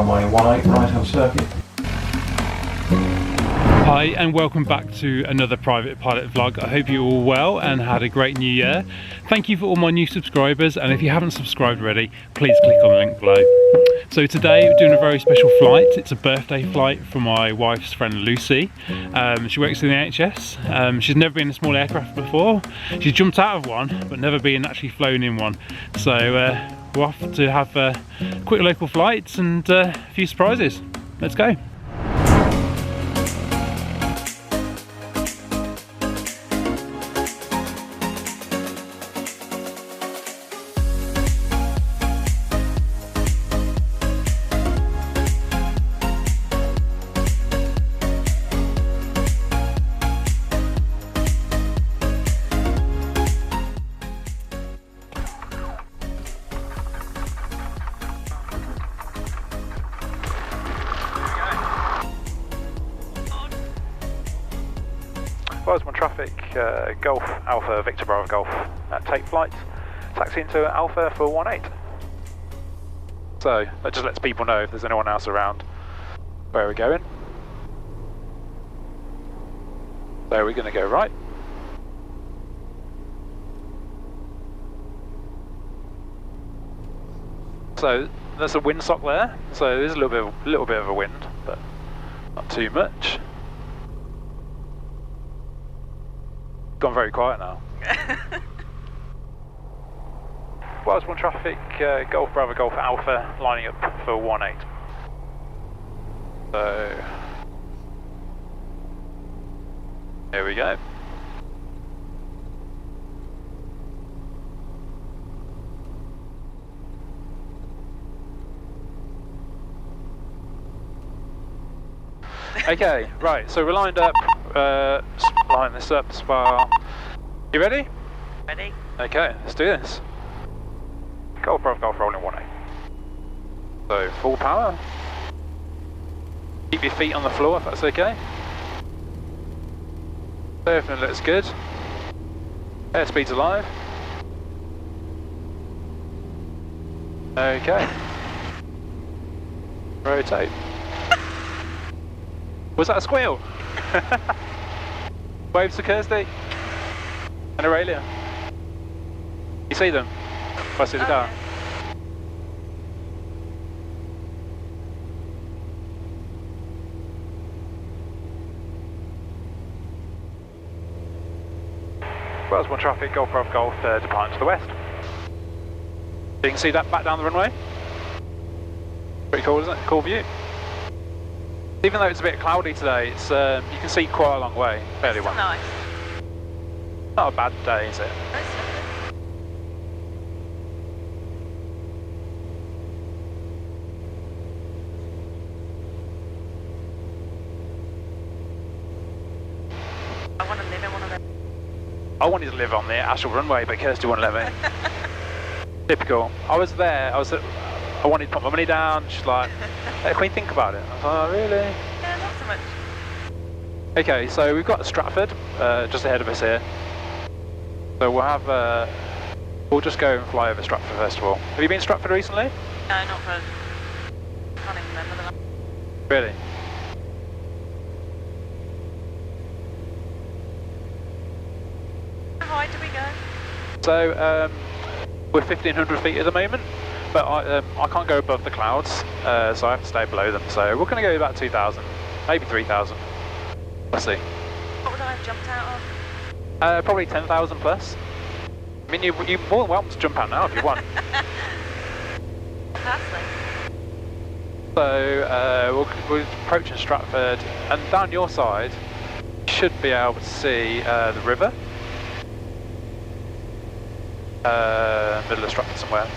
runway 18 right hand circuit. Hi and welcome back to another private pilot vlog. I hope you're all well and had a great new year. Thank you for all my new subscribers, and if you haven't subscribed already, please click on the link below. So today we're doing a very special flight. It's a birthday flight for my wife's friend Lucy. She works in the NHS. She's never been in a small aircraft before. She's jumped out of one but never been actually flown in one. So we're off to have quick local flights and a few surprises. Let's go. Wellesbourne traffic, Golf Alpha Victor Bravo Golf, take flight, taxi into Alpha for 18. So that just lets people know if there's anyone else around where we're going. So we're going to go right. So there's a windsock there, so there's a little bit of a wind, but not too much. Gone very quiet now. Wellesbourne traffic, Golf Bravo Golf Alpha, lining up for 18. So here we go. Okay, right, so we're lined up, line this up, spar. You ready? Ready. Okay, let's do this. Golf Bravo Golf rolling 18. So, full power. Keep your feet on the floor if that's okay. Everything looks good. Airspeed's alive. Okay. Rotate. Was that a squeal? Waves to Kirsty and Aurelia. You see them? I see the car. Wellesbourne traffic, Golf Bravo Golf, departing to the west. You can see that back down the runway. Pretty cool, isn't it? Cool view. Even though it's a bit cloudy today, it's you can see quite a long way, fairly well. Nice. Not a bad day, is it? I want to live in one of them. I wanted to live on the actual runway, but Kirsty wouldn't let me. Typical. I was there, I wanted to put my money down, she's like, hey, can we think about it? I was like, oh really? Yeah, not so much. Okay, so we've got Stratford, just ahead of us here. So we'll have, we'll just go and fly over Stratford first of all. Have you been to Stratford recently? No, not for, I can't even remember the last. Really? How high do we go? So, we're 1,500 feet at the moment, but I can't go above the clouds, so I have to stay below them. So we're going to go about 2,000, maybe 3,000. Let's see. What would I have jumped out of? Probably 10,000 plus. I mean, you're more than welcome to jump out now if you want. Personally. So we're approaching Stratford, and down your side, you should be able to see the river. Middle of Stratford somewhere.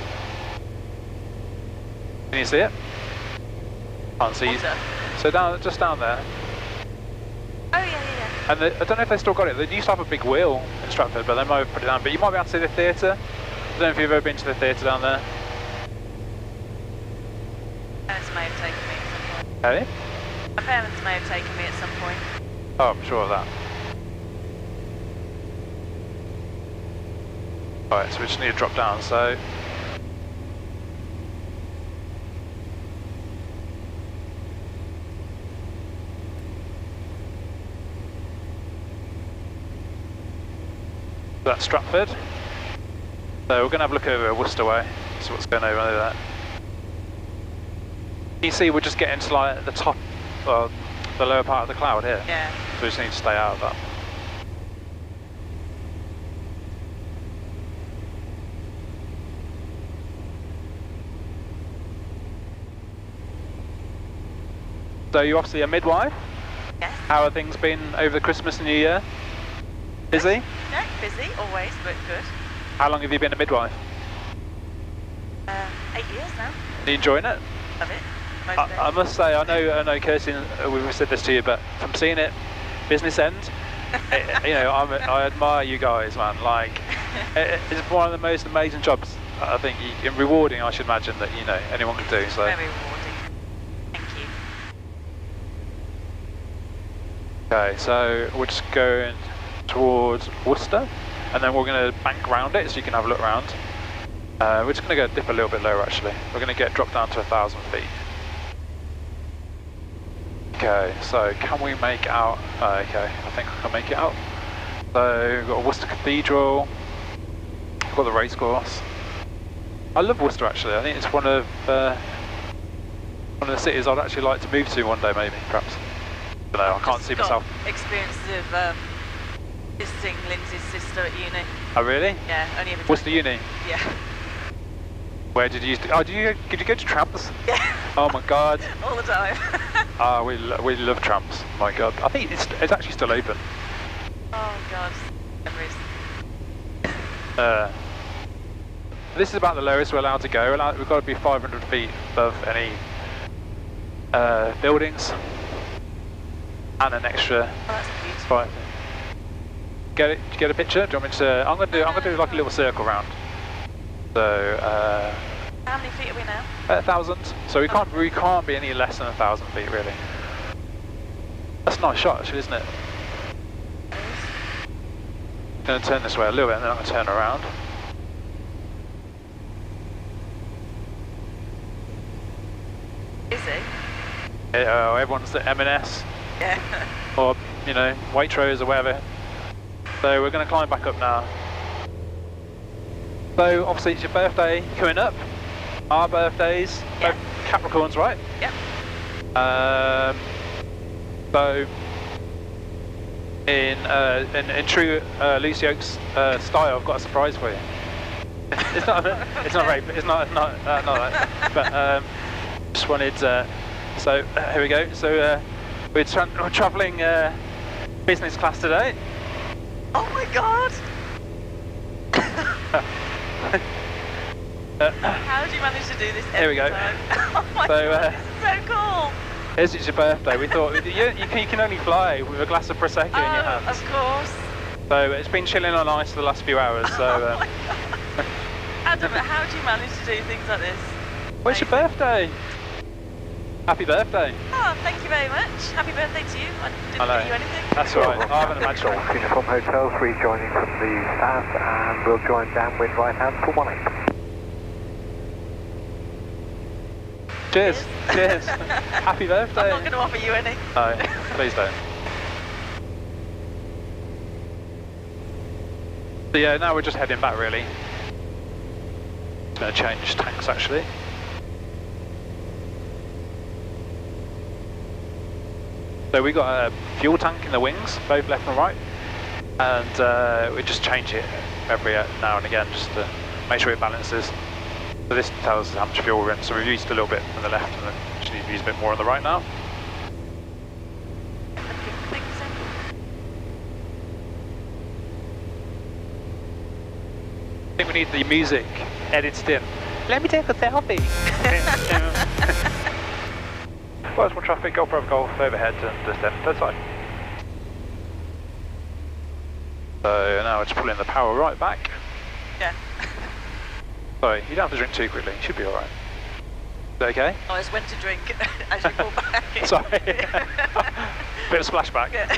Can you see it? Can't see. So just down there. Oh yeah. And I don't know if they still got it. They used to have a big wheel in Stratford, but they might have put it down. But you might be able to see the theatre. I don't know if you've ever been to the theatre down there. Parents may have taken me at some point. Hey? My parents may have taken me at some point. Oh, I'm sure of that. Alright, so we just need to drop down, so That's Stratford. So we're going to have a look over Worcester way, see what's going over there. You see we're just getting to like the top, the lower part of the cloud here. Yeah. So we just need to stay out of that. So you're obviously a midwife? Yes. How have things been over the Christmas and New Year? Busy? Yeah, busy, always, but good. How long have you been a midwife? 8 years now. Are you enjoying it? Love it. Most days. I must say, I know, Kirsty, we've said this to you, but from seeing it, business end, you know, I admire you guys, man. Like, it's one of the most amazing jobs, I think, and rewarding, I should imagine, that, you know, anyone could do. So. Very rewarding. Thank you. Okay, so we're just going towards Worcester, and then we're going to bank round it so you can have a look around. We're just going to go dip a little bit lower actually. We're going to get dropped down to 1,000 feet. Okay, so can we make out? Okay, I think I can make it out. So we've got Worcester Cathedral, we've got the racecourse. I love Worcester actually. I think it's one of the cities I'd actually like to move to one day, maybe, perhaps. I don't know, I can't see myself. Experiences of visiting Lindsay's sister at uni. Oh really? Yeah, only ever. Worcester Uni? Yeah. Where did you used to? Oh, did you go to tramps? Yeah. Oh my god. All the time. Oh, we love tramps. My god. I think it's actually still open. Oh god. Memories. This is about the lowest we're allowed to go. We've got to be 500 feet above any buildings, and an extra. Oh, that's beautiful. 5. Get it? Did you get a picture? Do you want me to? I'm gonna do like a little circle round. So. How many feet are we now? 1,000. So we can't be any less than 1,000 feet really. That's a nice shot actually, isn't it? I'm going to turn this way a little bit and then I'm going to turn around. Is it? Yeah, everyone's at M&S. Yeah. Or, you know, Waitrose or whatever. So we're going to climb back up now. So obviously it's your birthday coming up. Our birthdays, yeah. both Capricorns, right? Yep. So in true Luci Oaks style, I've got a surprise for you. It's not that. But just wanted. So here we go. So we're travelling business class today. Oh my god. How do you manage to do this every time? Oh my god, this is so cool! As it's your birthday, we thought you can only fly with a glass of Prosecco in your hands. Of course. So it's been chilling on ice for the last few hours. So. Adam, how do you manage to do things like this? Well, it's your birthday. Happy birthday. Oh, thank you very much. Happy birthday to you. I didn't get you anything. That's all right. I haven't imagined. Uniform Hotel 3 joining from the south, and we'll join downwind right hand for 18. Cheers. Cheers. Happy birthday. I'm not going to offer you any. No, please don't. So yeah, now we're just heading back really. It's going to change tanks actually. So we got a fuel tank in the wings, both left and right, and we just change it every now and again just to make sure it balances. So this tells us how much fuel we're in, so we've used a little bit on the left and then just need to use a bit more on the right now. I think we need the music edited in. Let me take a selfie! Wellesbourne traffic, GoPro Golf overhead and descent, that's fine. So now we're just pulling the power right back. Yeah. Sorry, you don't have to drink too quickly, you should be alright. Is that okay? I just went to drink as you pull back. Sorry. Bit of splashback. Yeah.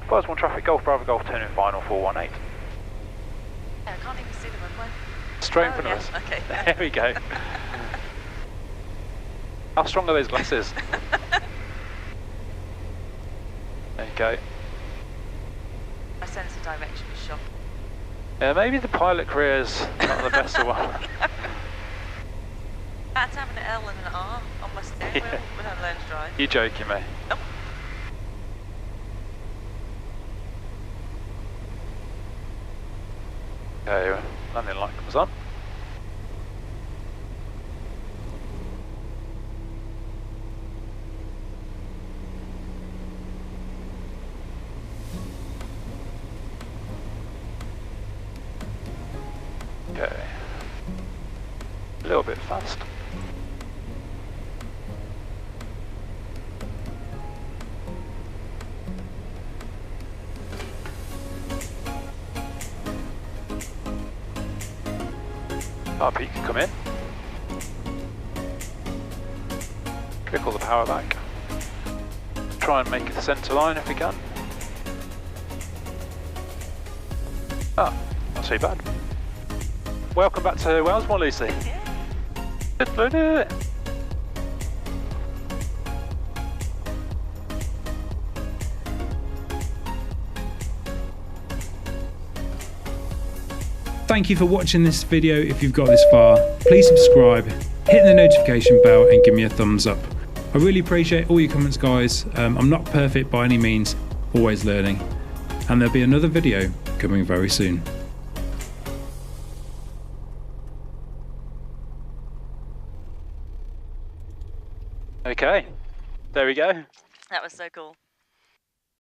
Wellesbourne traffic, Golf Bravo Golf, turning final 418. Yeah, I can't even see the runway. Straight in front of us. Okay. There we go. How strong are those glasses? There you go. My sense of direction was shocking. Yeah, maybe the pilot career's not the best of one. That's having an L and an R on my steering wheel when I learn to drive. You joking me? Nope. Okay, landing light comes on. Okay. A little bit fast. RP can come in. Trickle the power back. Try and make it the centre line if we can. Ah, not too bad. Welcome back to Wellesbourne, Lucy. Yeah. Thank you for watching this video. If you've got this far, please subscribe, hit the notification bell and give me a thumbs up. I really appreciate all your comments, guys. I'm not perfect by any means, always learning. And there'll be another video coming very soon. Okay, there we go. That was so cool.